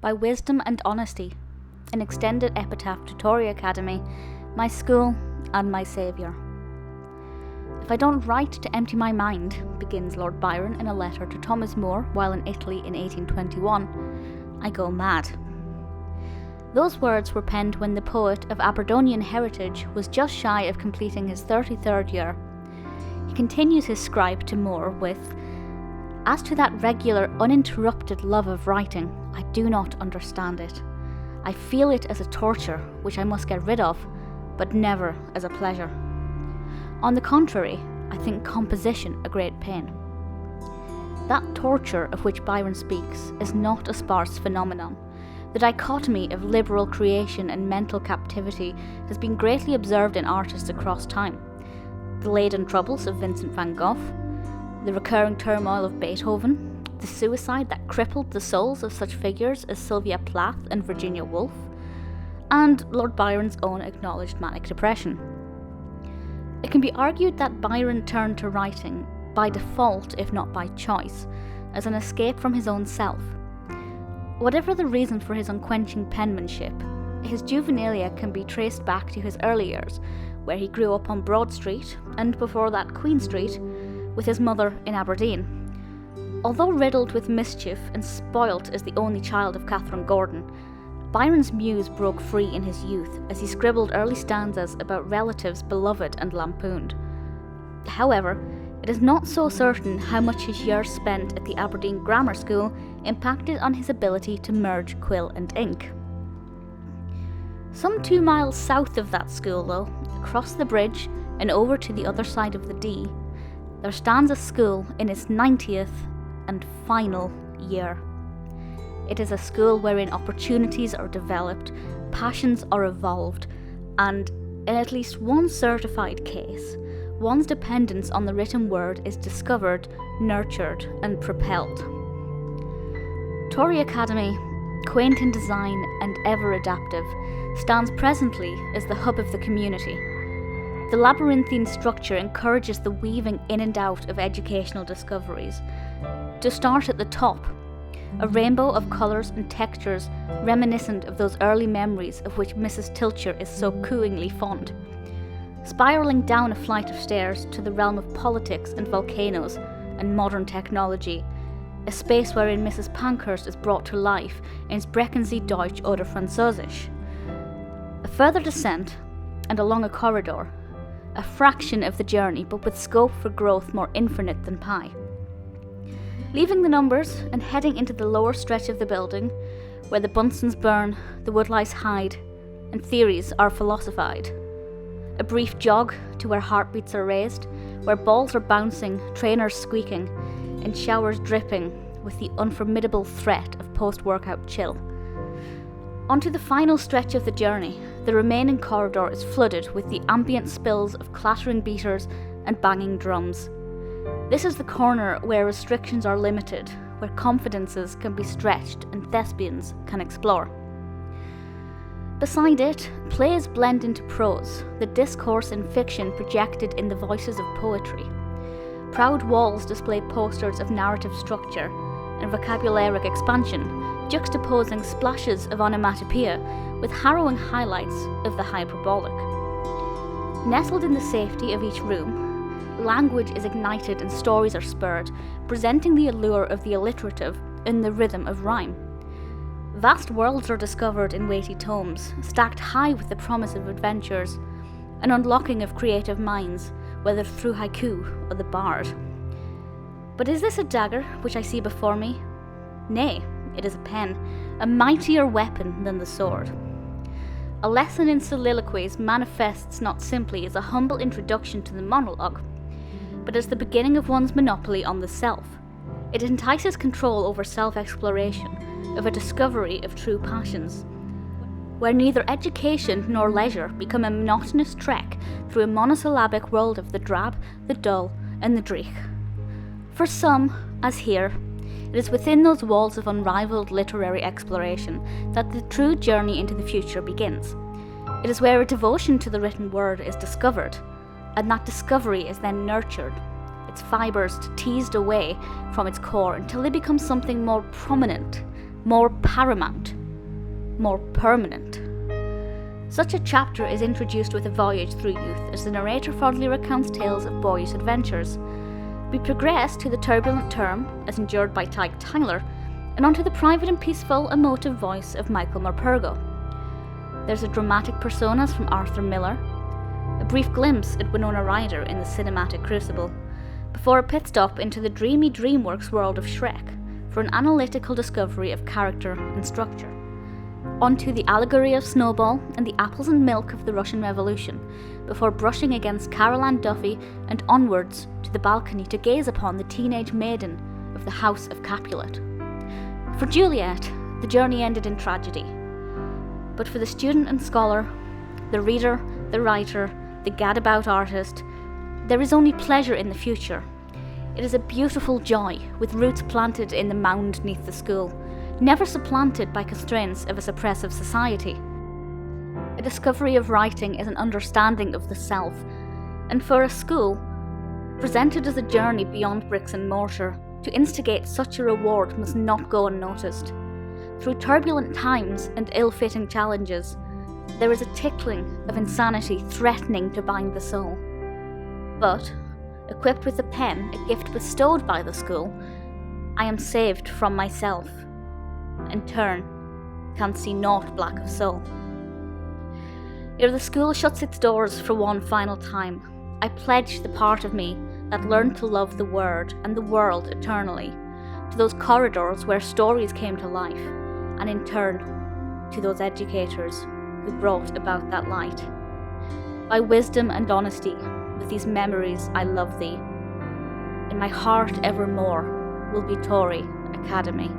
by wisdom and honesty, an extended epitaph to Torry Academy, my school and my saviour. If I don't write to empty my mind, begins Lord Byron in a letter to Thomas More while in Italy in 1821, I go mad. Those words were penned when the poet of Aberdonian heritage was just shy of completing his 33rd year. He continues his scribe to More with, "As to that regular, uninterrupted love of writing, I do not understand it. I feel it as a torture which I must get rid of, but never as a pleasure. On the contrary, I think composition a great pain." That torture of which Byron speaks is not a sparse phenomenon. The dichotomy of liberal creation and mental captivity has been greatly observed in artists across time. The Leyden troubles of Vincent van Gogh, the recurring turmoil of Beethoven, the suicide that crippled the souls of such figures as Sylvia Plath and Virginia Woolf, and Lord Byron's own acknowledged manic depression. It can be argued that Byron turned to writing by default, if not by choice, as an escape from his own self. Whatever the reason for his unquenching penmanship, his juvenilia can be traced back to his early years, where he grew up on Broad Street, and before that Queen Street, with his mother in Aberdeen. Although riddled with mischief and spoilt as the only child of Catherine Gordon, Byron's muse broke free in his youth as he scribbled early stanzas about relatives beloved and lampooned. However, it is not so certain how much his years spent at the Aberdeen Grammar School impacted on his ability to merge quill and ink. Some 2 miles south of that school, though, across the bridge and over to the other side of the Dee, there stands a school in its 90th and final year. It is a school wherein opportunities are developed, passions are evolved, and, in at least one certified case, one's dependence on the written word is discovered, nurtured, and propelled. Torry Academy, quaint in design and ever adaptive, stands presently as the hub of the community. The labyrinthine structure encourages the weaving in and out of educational discoveries. To start at the top, a rainbow of colours and textures reminiscent of those early memories of which Mrs. Tilcher is so cooingly fond. Spiralling down a flight of stairs to the realm of politics and volcanoes and modern technology, a space wherein Mrs. Pankhurst is brought to life in Sprechen Sie Deutsch oder Französisch. A further descent, and along a corridor, a fraction of the journey but with scope for growth more infinite than pi. Leaving the numbers and heading into the lower stretch of the building, where the Bunsen's burn, the woodlice hide, and theories are philosophied. A brief jog to where heartbeats are raised, where balls are bouncing, trainers squeaking, and showers dripping with the unformidable threat of post-workout chill. Onto the final stretch of the journey, the remaining corridor is flooded with the ambient spills of clattering beaters and banging drums. This is the corner where restrictions are limited, where confidences can be stretched and thespians can explore. Beside it, plays blend into prose, the discourse in fiction projected in the voices of poetry. Proud walls display posters of narrative structure and vocabularic expansion, juxtaposing splashes of onomatopoeia with harrowing highlights of the hyperbolic. Nestled in the safety of each room, language is ignited and stories are spurred, presenting the allure of the alliterative in the rhythm of rhyme. Vast worlds are discovered in weighty tomes, stacked high with the promise of adventures, an unlocking of creative minds, whether through haiku or the bard. But is this a dagger which I see before me? Nay, it is a pen, a mightier weapon than the sword. A lesson in soliloquies manifests not simply as a humble introduction to the monologue, but as the beginning of one's monopoly on the self. It entices control over self-exploration, of a discovery of true passions, where neither education nor leisure become a monotonous trek through a monosyllabic world of the drab, the dull, and the dreich. For some, as here, it is within those walls of unrivaled literary exploration that the true journey into the future begins. It is where a devotion to the written word is discovered, and that discovery is then nurtured, its fibres teased away from its core until they become something more prominent more paramount, more permanent. Such a chapter is introduced with a voyage through youth as the narrator fondly recounts tales of boyish adventures. We progress to the turbulent term, as endured by Tyke Tyler, and onto the private and peaceful, emotive voice of Michael Morpurgo. There's a dramatic personas from Arthur Miller, a brief glimpse at Winona Ryder in the cinematic crucible, before a pit stop into the dreamy DreamWorks world of Shrek for an analytical discovery of character and structure. Onto the allegory of Snowball and the apples and milk of the Russian Revolution, before brushing against Carol Ann Duffy and onwards to the balcony to gaze upon the teenage maiden of the House of Capulet. For Juliet, the journey ended in tragedy. But for the student and scholar, the reader, the writer, the gadabout artist, there is only pleasure in the future. It is a beautiful joy, with roots planted in the mound neath the school, never supplanted by constraints of a suppressive society. A discovery of writing is an understanding of the self, and for a school, presented as a journey beyond bricks and mortar, to instigate such a reward must not go unnoticed. Through turbulent times and ill-fitting challenges, there is a tickling of insanity threatening to bind the soul. But, equipped with a pen, a gift bestowed by the school, I am saved from myself. In turn, can see naught black of soul. Ere the school shuts its doors for one final time, I pledge the part of me that learned to love the word and the world eternally, to those corridors where stories came to life, and in turn, to those educators who brought about that light. By wisdom and honesty, with these memories I love thee. In my heart evermore will be Torry Academy.